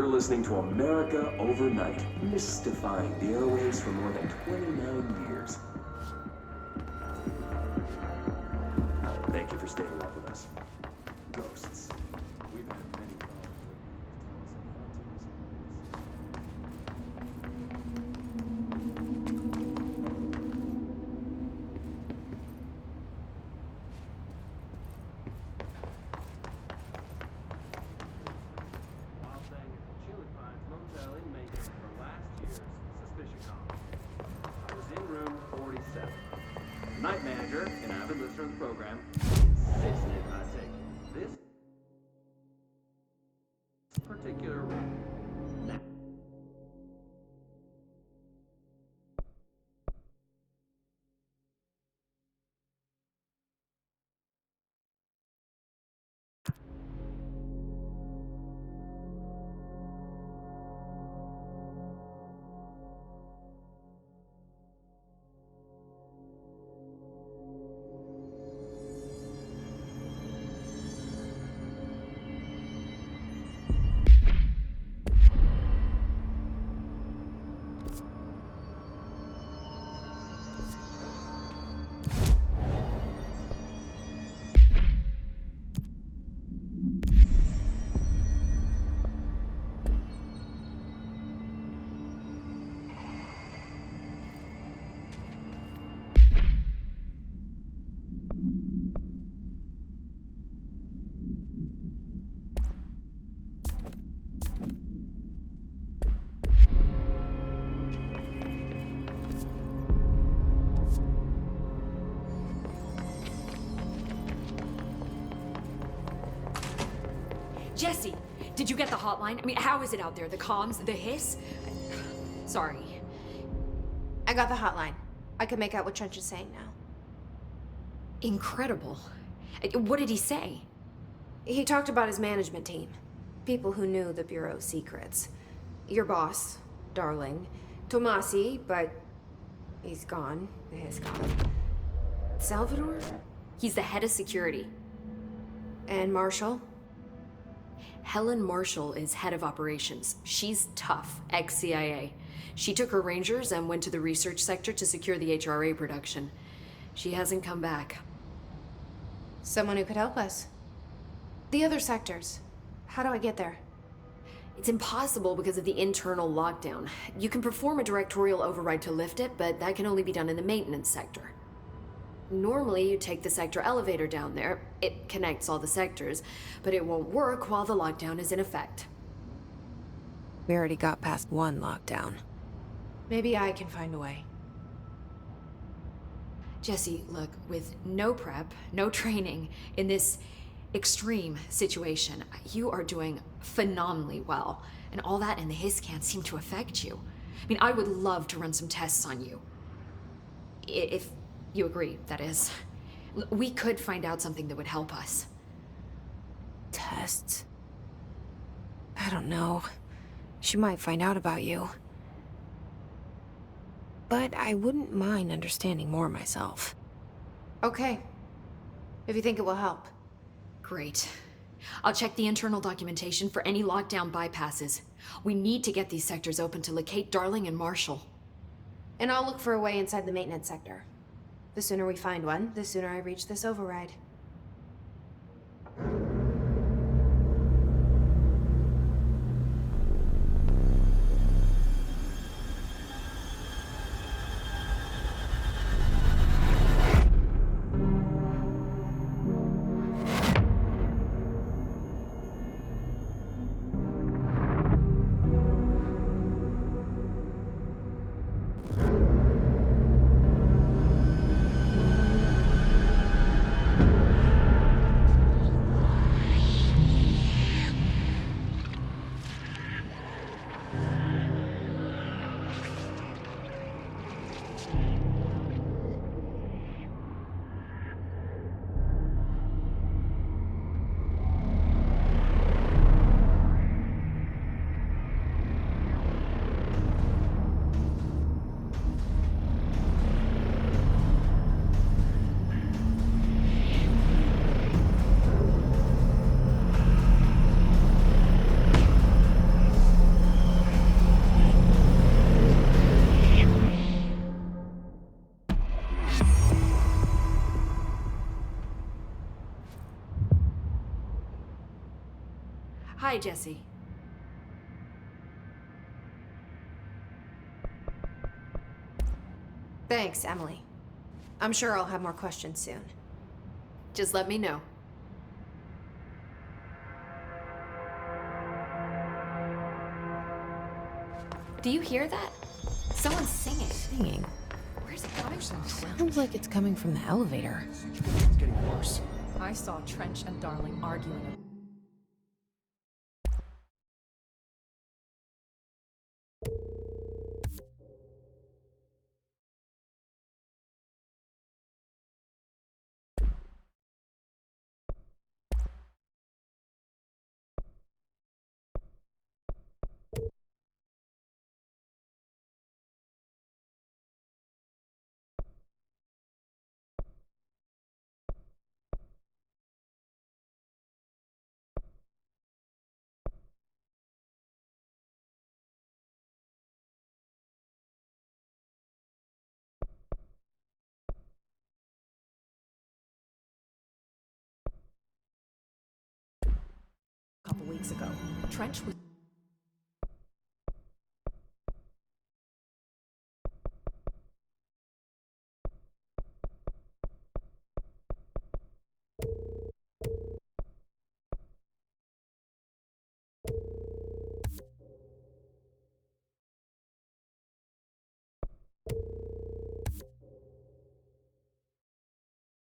listening to America Overnight, mystifying the airwaves for more than 29 years. Thank you for staying up with us. Ghosts. We've had many night manager and avid listener of the program insisted I take this particular room. Now, Jesse, did you get the hotline? I mean, how is it out there? The comms, the hiss? Sorry. I got the hotline. I can make out what Trench is saying now. Incredible. What did he say? He talked about his management team. People who knew the Bureau's secrets. Your boss, Darling. Tomasi, but he's gone. He's gone. Salvador? He's the head of security. And Marshall? Helen Marshall is head of operations. She's tough, ex-CIA. She took her Rangers and went to the research sector to secure the HRA production. She hasn't come back. Someone who could help us. The other sectors. How do I get there? It's impossible because of the internal lockdown. You can perform a directorial override to lift it, but that can only be done in the maintenance sector. Normally, you take the sector elevator down there. It connects all the sectors, but it won't work while the lockdown is in effect. We already got past one lockdown. Maybe I can find a way. Jesse, look, with no prep, no training, in this extreme situation, you are doing phenomenally well. And all that and the hiss can't seem to affect you. I mean, I would love to run some tests on you. If you agree, that is. We could find out something that would help us. Tests? I don't know. She might find out about you. But I wouldn't mind understanding more myself. Okay. If you think it will help. Great. I'll check the internal documentation for any lockdown bypasses. We need to get these sectors open to locate Darling and Marshall. And I'll look for a way inside the maintenance sector. The sooner we find one, the sooner I reach this override. Hi, Jesse. Thanks, Emily. I'm sure I'll have more questions soon. Just let me know. Do you hear that? Someone's singing. Singing. Where's it coming from? Sounds like it's coming from the elevator. It's getting worse. I saw Trench and Darling arguing. A couple weeks ago, Trench was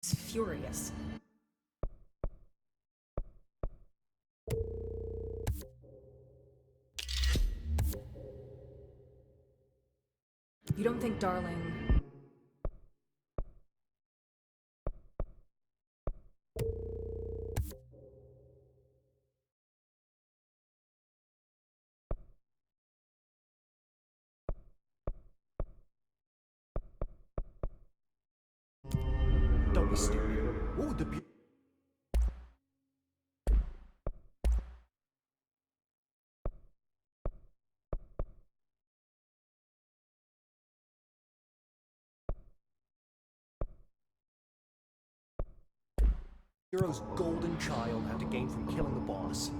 furious. You don't think Darling... Don't be stupid. What would the Bureau's golden child have to gain from killing the boss?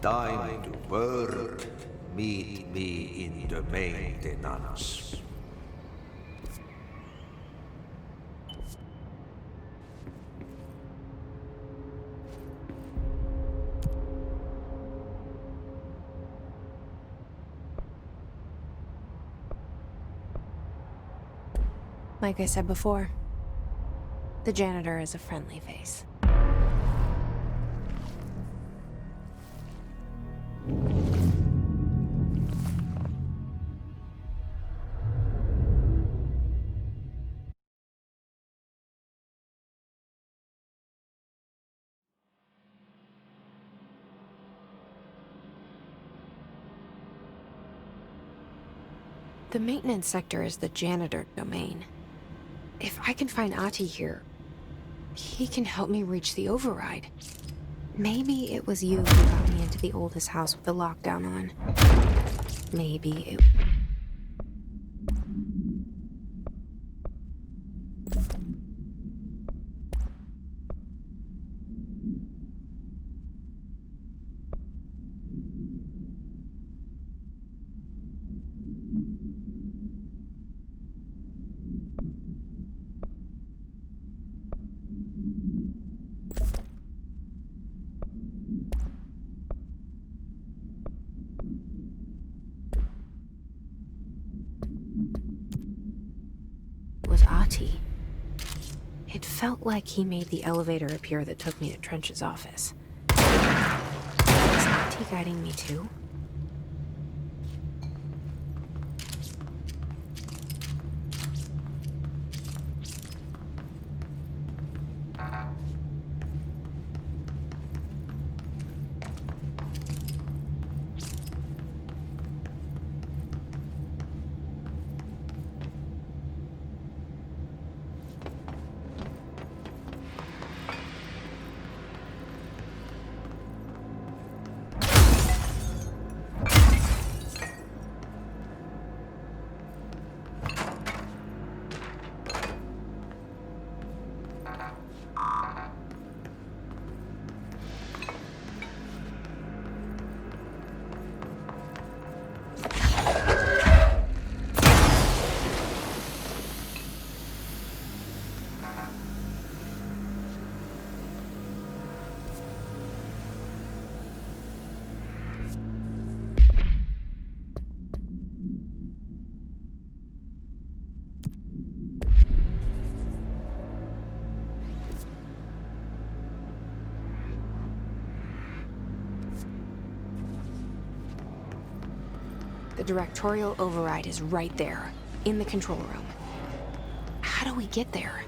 Time to work. Meet me in the maintenance. Like I said before, the janitor is a friendly face. The maintenance sector is the janitor domain. If I can find Ahti here, he can help me reach the override. Maybe it was you who got me into the oldest house with the lockdown on. Maybe it... was Ahti. It felt like he made the elevator appear that took me to Trench's office. Is Auntie guiding me too? The directorial override is right there, in the control room. How do we get there?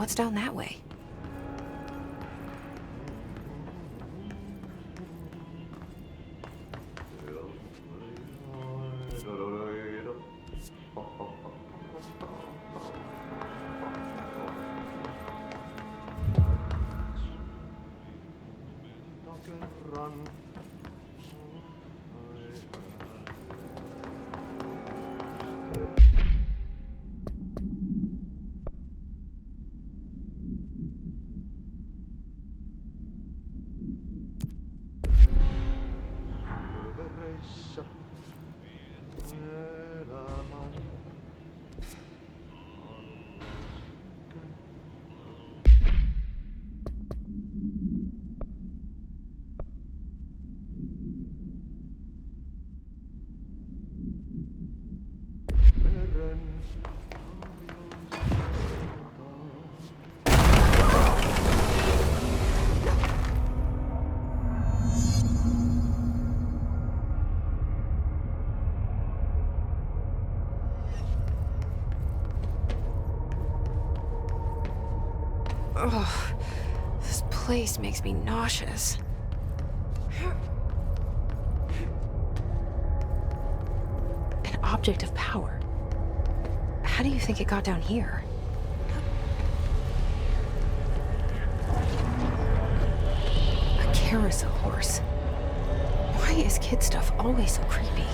What's down that way? Ugh, this place makes me nauseous. An object of power. How do you think it got down here? A carousel horse. Why is kid stuff always so creepy?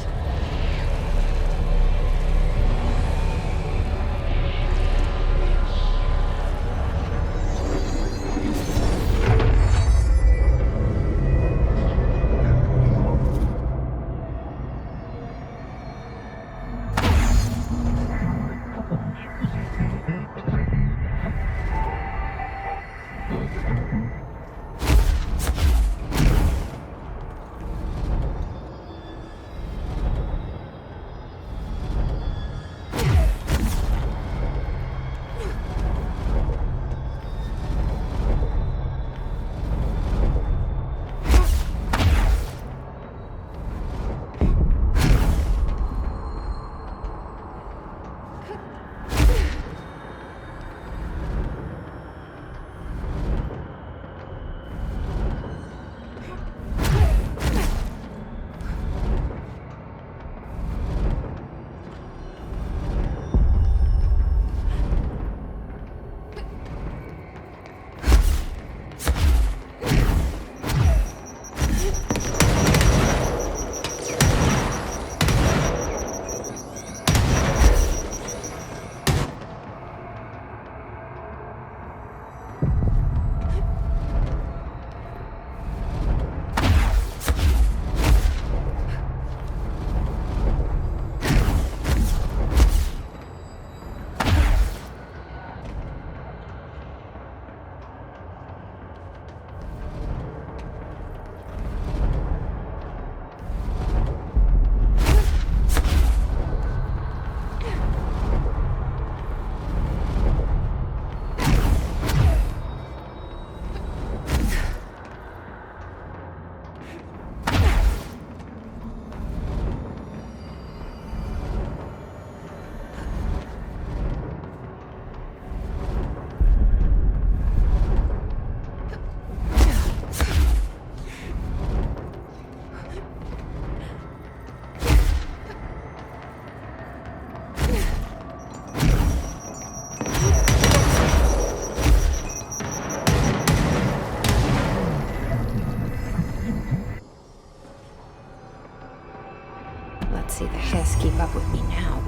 Let's see the Hiss keep up with me now.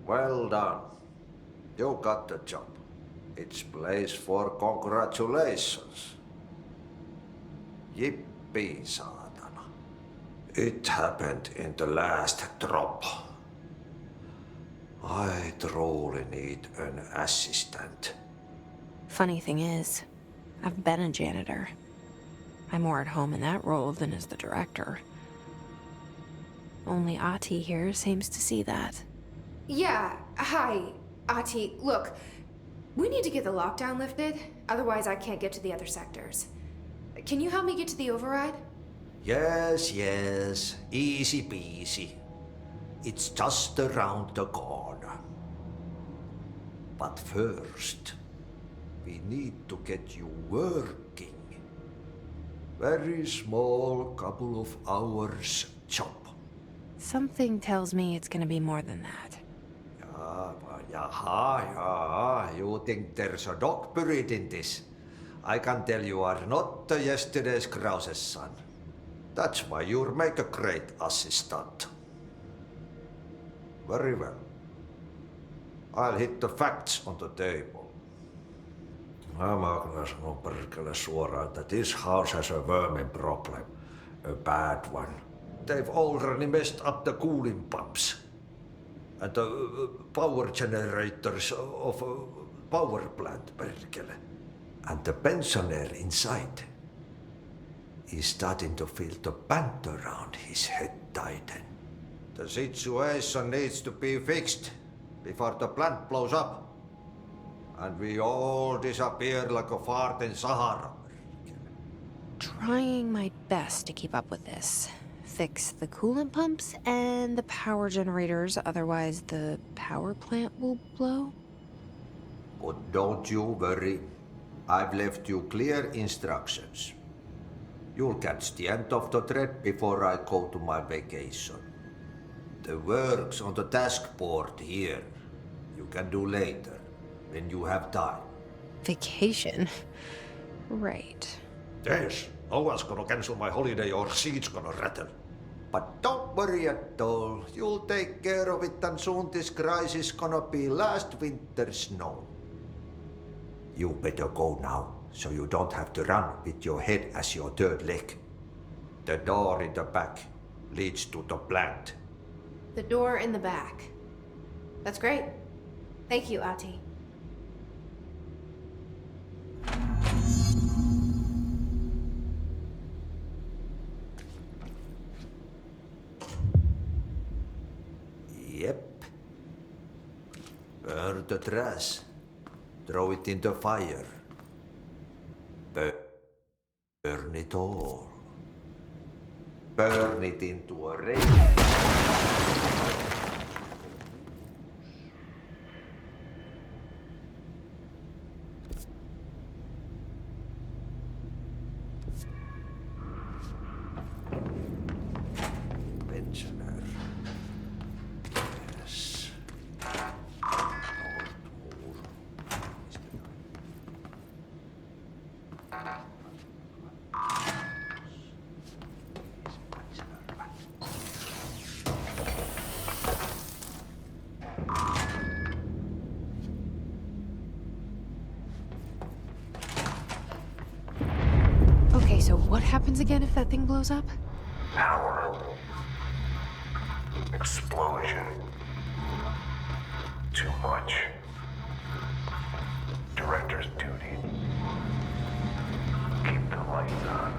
Well done. You got the job. It's place for congratulations. Yippee, saatana. It happened in the last drop. I truly need an assistant. Funny thing is, I've been a janitor. I'm more at home in that role than as the director. Only Ati here seems to see that. Yeah, hi, Ati. Look, we need to get the lockdown lifted, otherwise I can't get to the other sectors. Can you help me get to the override? Yes, yes. Easy peasy. It's just around the corner. But first, we need to get you working. Very small, couple of hours job. Something tells me it's gonna be more than that. Yeah. You think there's a dog buried in this? I can tell you are not yesterday's Krause's son. That's why you'll make a great assistant. Very well. I'll hit the facts on the table. Mä kyllä sanon perkele suoraan, että this house has a vermin problem. A bad one. They've already messed up the cooling pumps. And the power generators of a power plant, perkele. And the pensioner inside is starting to feel the band around his head tighten. The situation needs to be fixed before the plant blows up. And we all disappear like a fart in Sahara. Trying my best to keep up with this. Fix the coolant pumps and the power generators, otherwise the power plant will blow. But don't you worry. I've left you clear instructions. You'll catch the end of the thread before I go to my vacation. The work's on the task board here. You can do later, when you have time. Vacation? Right. Yes, no one's gonna cancel my holiday or seat's gonna rattle. But don't worry at all. You'll take care of it and soon this crisis gonna be last winter's snow. You better go now, so you don't have to run with your head as your third leg. The door in the back leads to the plant. The door in the back. That's great. Thank you, Ati. Yep. Burn the trash. Throw it in the fire. Burn it all. Burn it into a rain. Pensioner. Yes. Okay, so what happens again if that thing blows up? Power. Explosion. Too much. Director's duty. Keep the lights on.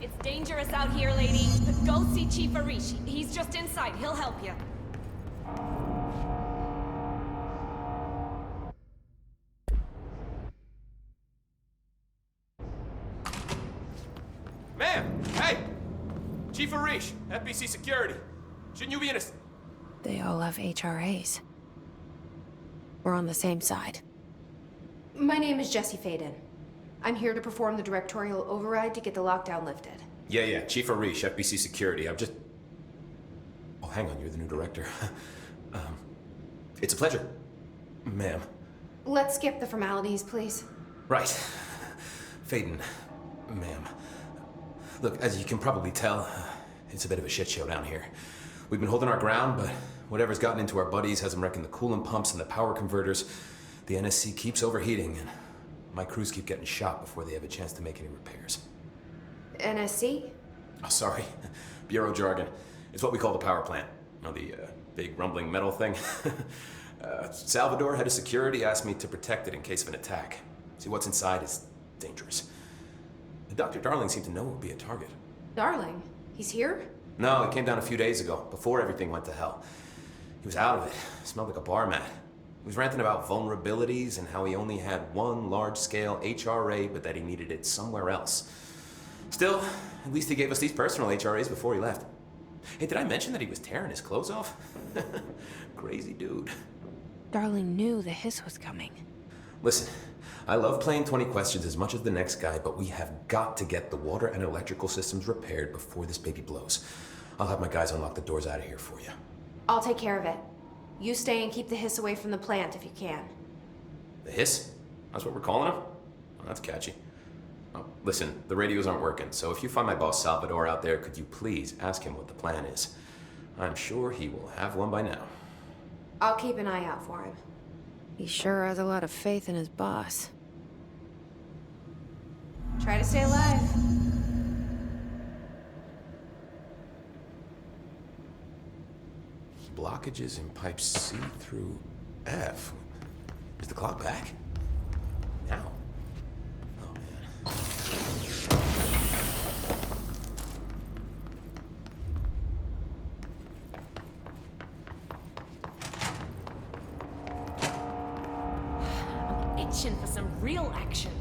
It's dangerous out here, lady. Go see Chief Arishi. He's just inside. He'll help you. Chief Arish, FBC Security. Shouldn't you be in a... They all have HRAs. We're on the same side. My name is Jesse Faden. I'm here to perform the directorial override to get the lockdown lifted. Yeah, Chief Arish, FBC Security. I'm just... Oh, hang on, you're the new director. It's a pleasure, ma'am. Let's skip the formalities, please. Right. Faden, ma'am. Look, as you can probably tell, it's a bit of a shit show down here. We've been holding our ground, but whatever's gotten into our buddies has them wrecking the coolant pumps and the power converters. The NSC keeps overheating, and my crews keep getting shot before they have a chance to make any repairs. NSC? Oh, sorry. Bureau jargon. It's what we call the power plant. You know, the big rumbling metal thing? Salvador, head of security, asked me to protect it in case of an attack. See, what's inside is dangerous. Dr. Darling seemed to know it would be a target. Darling? He's here? No, he came down a few days ago, before everything went to hell. He was out of it. Smelled like a bar mat. He was ranting about vulnerabilities and how he only had one large-scale HRA, but that he needed it somewhere else. Still, at least he gave us these personal HRAs before he left. Hey, did I mention that he was tearing his clothes off? Crazy dude. Darling knew the hiss was coming. Listen, I love playing 20 questions as much as the next guy, but we have got to get the water and electrical systems repaired before this baby blows. I'll have my guys unlock the doors out of here for you. I'll take care of it. You stay and keep the hiss away from the plant if you can. The hiss? That's what we're calling him? Oh, that's catchy. Oh, listen, the radios aren't working, so if you find my boss Salvador out there, could you please ask him what the plan is? I'm sure he will have one by now. I'll keep an eye out for him. He sure has a lot of faith in his boss. Try to stay alive. Blockages in pipes C through F. Is the clock back? Now? Oh, man. I'm itching for some real action.